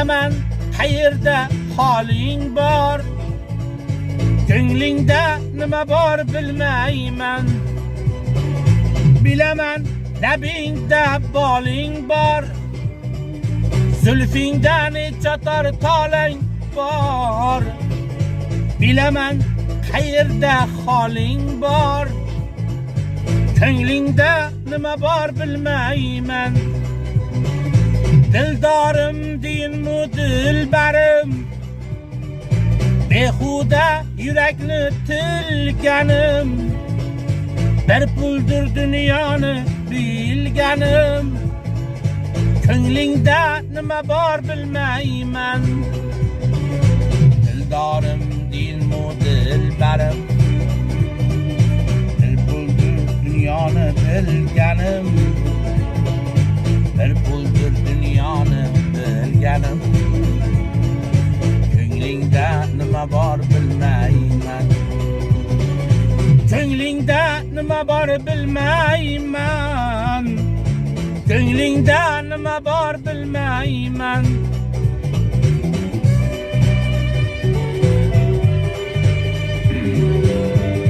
bilaman qayerda holing bor, ko'nglingda nima bor bilmayman. Bilaman labingda boling bor, zulfingda necha tor tolang bor. Bilaman qayerda holing bor, ko'nglingda nima bor bilmayman. Dildorim deyinmu dilbarim, behuda yurakni tilganim. Bir puldir dunyoni bilganim, ko'nglingda nima bor bilmayman. Dildorim deyinmu dilbarim, bir puldir dunyoni bilganim. Bir puldir dunyoni bilganim, ko'nglingda nima bor bilmayman. Ko'nglingda nima bor bilmayman. Ko'nglingda nima bor bilmayman.